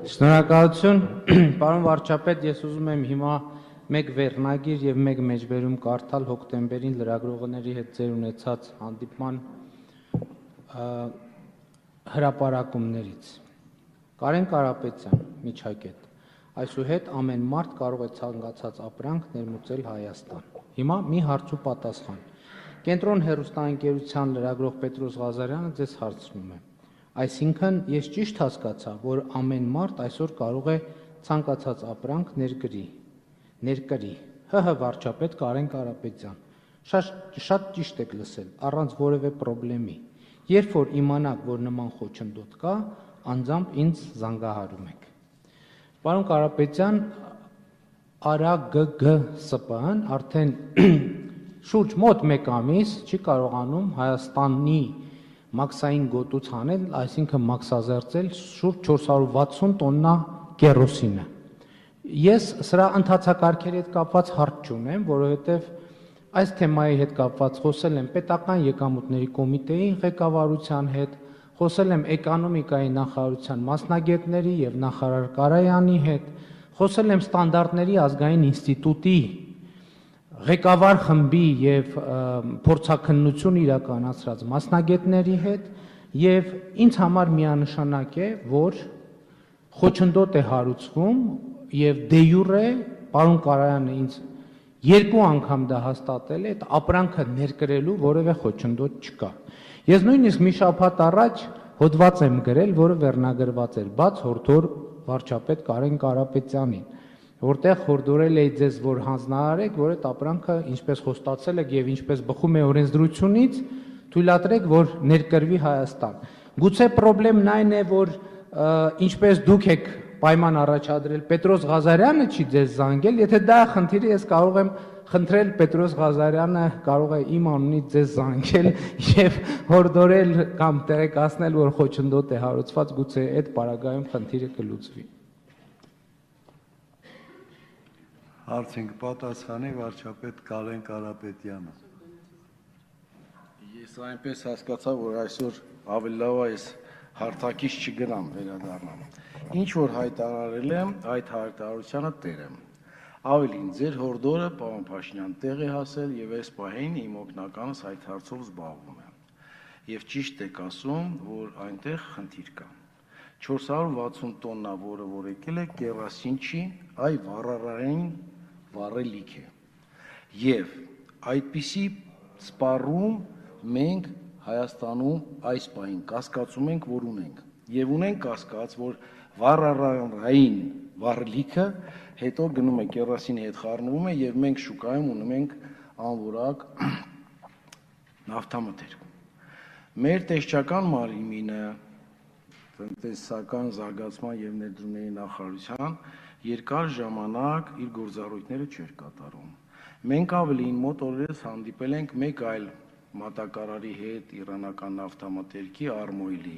Շնորհակալություն, պարոն վարչապետ, ես ուզում եմ հիմա մեկ վերնագիր եւ մեկ մեջբերում կարդալ հոկտեմբերին լրագրողների հետ ձեր ունեցած հանդիպման հրապարակումներից։ Կարեն Կարապետյան, Միջակետ, այսուհետ ամեն մարդ կարող է ցանկացած ապրանք ներմուծել Հայաստան։ Հիմա մի հարց ու պատասխան։ Կենտրոն հեռուստաընկերության լրագրող Պետրոս Ղազարյանը ձեզ հարցնում է։ Այսինքն ես ճիշտ հասկացա, որ ամեն մարդ այսօր կարող է ցանկացած ապրանք ներկրի։ ՀՀ վարչապետ Կարեն Կարապետյան, շատ ճիշտ եք լսել, առանց որևէ պրոբլեմի։ Երբ որ իմանաք, որ նման խոչընդոտ կա, անձամբ ինձ զանգահարում եք։ Պարոն Կարապետյան, ԱՐԱԳԳ-ՍՊԸ-ն արդեն շուրջ մոտ 1 ամիս չի կարողանում Հայաստանի մաքսային գոտուց հանել, այսինքն մաքսազերծել շուրջ 460 տոննա կերոսինը։ Ես սրա ընթացակարգերի հետ կապված հարց չունեմ, որովհետև այս թեմայի հետ կապված խոսել եմ պետական եկամուտների կոմիտեի ղեկավարության հետ, խոսել եմ էկոնոմիկայի նախարարության մասնագետների եւ նախարար Կարայանի հետ, խոսել եմ ստանդարտների ազգային ինստիտուտի ղեկավար խմբի եւ փորձաքննություն իրականացրած մասնագետների հետ եւ ինձ համար միանշանակ է, որ խոչընդոտ է հարուցվում եւ դե յուրե պարոն Կարայանը ինձ 2 անգամ դա հաստատել է, այդ ապրանքը ներկրելու որևէ խոչընդոտ չկա։ Ես նույնիսկ մի շաբաթ առաջ հոդված եմ գրել, որը վերնագրված էր բաց հորդոր վարչապետ Կարեն Կարապետյանին, որտեղ հորդորել էի ձեզ, որ հանձնարարեք, որ այդ ապրանքը ինչպես խոստացել եք եւ ինչպես բխում է օրենսդրությունից, թույլատրեք, որ ներկրվի Հայաստան։ Գուցե խնդրեմն այն է, որ ինչպես դուք եք պայման առաջադրել, Պետրոս Ղազարյանը չի ձեզ զանգել, եթե դա է խնդիրը, ես կարող եմ խնդրել Պետրոս Ղազարյանը կարող է իմ անունից ձեզ զանգել եւ հորդորել կամ տեղեկացնել, որ խոչընդոտ է հարուցված, գուցե այդ պարագայում խնդիրը կլուծվի։ Հարցին կպատասխանի վարչապետ Կարեն Կարապետյանը։ Ես այնպես հասկացա, որ այսօր ավելի լավ է ես հարթակից չգնամ վերադառնամ։ Ինչ որ հայտարարել եմ, այդ հայտարարությանը տեր եմ։ Ավելին, ձեր հորդորը, պարոն Փաշինյան, տեղ է հասել եւ այս պահին իմ օգնականս այդ հարցով զբաղվում է։ Եվ ճիշտ եք ասում, որ այնտեղ խնդիր կա։ 460 տոննա, որը եկել է, կերոսին չի, այ վառարային վառելիք է։ Եվ այդպիսի սպառում մենք Հայաստանում այս պահին կասկածում ենք, որ ունենք։ Եվ ունենք կասկած, որ վառարային վառելիքը հետո գնում է կերոսինի հետ խառնվում է եւ մենք շուկայում ունում ենք անորակ նավթամթերք։ Մեր տեսչական մարմինը տնտեսական զարգացման եւ ներդրումների նախարարության երկար ժամանակ իր գործառույթները չէր կատարում։ Մենք ավելին մոտ օրերս հանդիպել ենք մեկ այլ մատակարարի հետ իրանական նավթամթերքի Արմոյլի,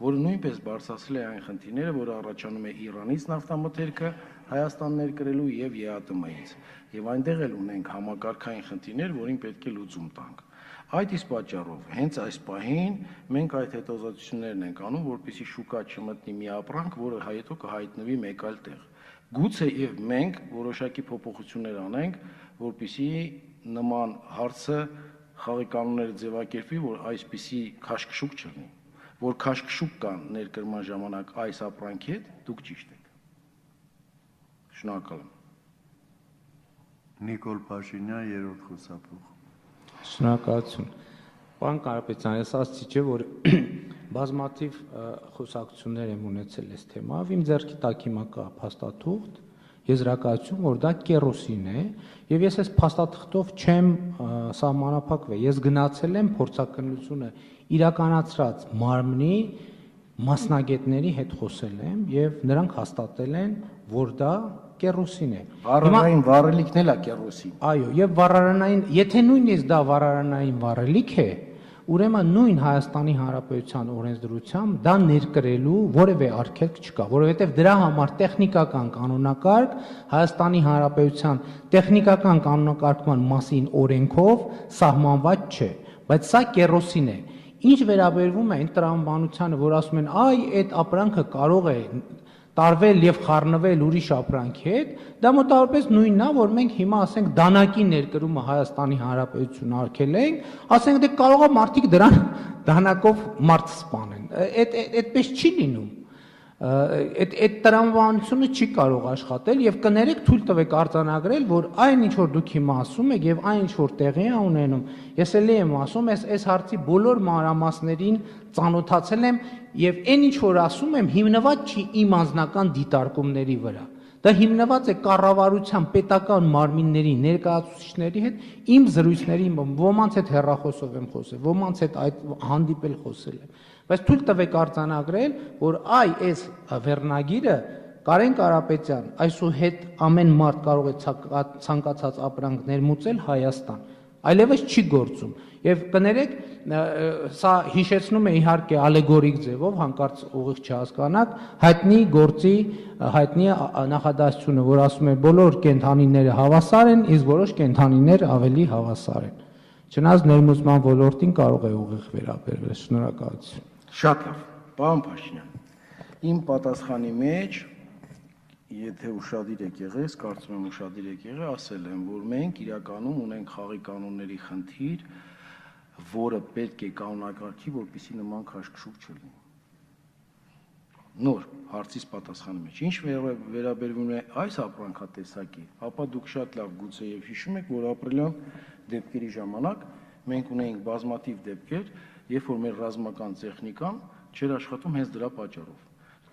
որը նույնպես բարձրացրել է այն խնդիրները, որը առաջանում է Իրանից նավթամթերքը Հայաստան ներկրելու եւ ԵԱՏՄ-ից։ Եվ այնտեղ էլ ունենք համակարգային խնդիրներ, որին պետք է լուծում տանք։ Այդ իսկ պատճառով հենց այս պահին մենք այդ հետազոտություններն ենք անում, որպեսզի շուկա չմտնի մի ապրանք, որը հետո կհայտնվի մեկ այլ տեղ։ Գուցե եւ մենք որոշակի փոփոխություններ անենք, որպեսզի նման հարցը խաղի կանոնները ձևակերպվի, որ այսպիսի քաշքշուկ չլինի, որ քաշքշուկ կան ներկրման ժամանակ այս ապրանքի հետ, դուք ճիշտ եք։ Շնորհակալ եմ։ Նիկոլ Փաշինյան, երրորդ խոսափող։ Շնորհակալություն։ Պարոն Կարապետյան, ես ասացի չէ, որ բազմաթիվ խոսակցություններ եմ ունեցել այս թեմայով, իմ ձեռքի տակ հիմա կա փաստաթուղթ, եզրակացություն, որ դա կերոսին է, եւ ես այս փաստաթղթով չեմ սահմանափակվել։ Ես գնացել եմ փորձաքննությունը իրականացրած մարմնի մասնագետների հետ խոսել եմ եւ նրանք հաստատել են, որ դա կերոսին է։ Վառարային վառելիքն էլ է կերոսին։ Այո, եւ վառարանային, եթե նույնիսկ դա վառարանային վառելիք է, ուրեմն նույն Հայաստանի Հանրապետության օրենսդրությամբ դա ներկրելու որևէ արգելք չկա, որովհետև դրա համար տեխնիկական կանոնակարգ Հայաստանի Հանրապետության տեխնիկական կանոնակարգման մասին օրենքով սահմանված չէ, բայց սա կերոսին է։ Ինչ վերաբերվում է այն տրամաբանությանը, որ ասում են, այ այդ ապրանքը կարող է տարվել եւ խառնվել ուրիշ ապրանքի հետ, դա մոտավորապես նույնն է, որ մենք հիմա ասենք դանակի ներկրումը Հայաստանի Հանրապետություն արգել ենք, ասենք դե կարող է մարդիկ դրան դանակով մարդ սպանեն։ Այդպես չի լինում։ Այդ տրամաբանությունը չի կարող աշխատել եւ կներեք թույլ տվեք արձանագրել, որ այն ինչ որ դուք հիմա ասում եք եւ այն ինչ որ տեղի է ունենում, ես էլի եմ ասում, այս հարցի բոլոր մանրամասներին ծանոթացել եմ եւ այն ինչ որ ասում եմ հիմնված չի իմ անձնական դիտարկումների վրա։ Դա հիմնված է կառավարության պետական մարմինների ներկայացուցիչների հետ իմ զրույցների, ոմանց հետ հեռախոսով եմ խոսել, ոմանց հետ այդ հանդիպել խոսել եմ։ Բայց թույլ տվեք արձանագրել, որ այս վերնագիրը Կարեն Կարապետյան այսուհետ ամեն մարդ կարող է ցանկացած ապրանք ներմուծել Հայաստան, այլևս չի գործում։ Եվ կներեք, սա հիշեցնում է իհարկե ալեգորիկ ձևով, հանկարծ ուղիղ չհասկանաք, հայտնի գործի, հայտնի նախադասությունը, որ ասում է բոլոր կենդանիները հավասար են, իսկ որոշ կենդանիներ ավելի հավասար են։ Չնայած ներմուծման ոլորտին կարող է ուղիղ վերաբերվել։ Շնորհակալություն։ Շատ լավ, պարոն Փաշինյան, իմ պատասխանի մեջ, եթե ուշադիր եք եղել, կարծում եմ ուշադիր եք եղել, ասել եմ, որ մենք իրականում ունենք խաղի կանոնների խնդիր, որը պետք է կանոնակարգի, որպեսզի նման քաշքշուկ չլինի։ Նոր հարցից պատասխանի մեջ։ Ինչ վերաբերվում է այս ապրանքատեսակի, ապա դուք շատ լավ գուցե եւ հիշում եք, որ ապրիլյան դեպքերի ժամանակ մենք ունեինք բազմաթիվ դեպքեր, երբ որ մեր ռազմական տեխնիկան չէր աշխատում հենց դրա պատճառով։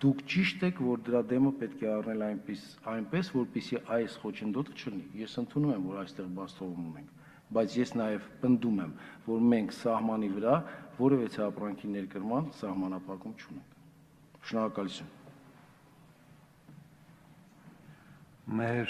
Դուք ճիշտ եք, որ դրա դեմը պետք է առնել այնպես, որպեսզի այս խոչընդոտը չլինի։ Ես ընդունում եմ, որ այստեղ բացթողում ունենք, բայց ես նաև պնդում եմ, որ մենք սահմանի վրա որևէ ապրանքի ներկրման սահմանափակում չունենք։ Շնորհակալություն։ Մեր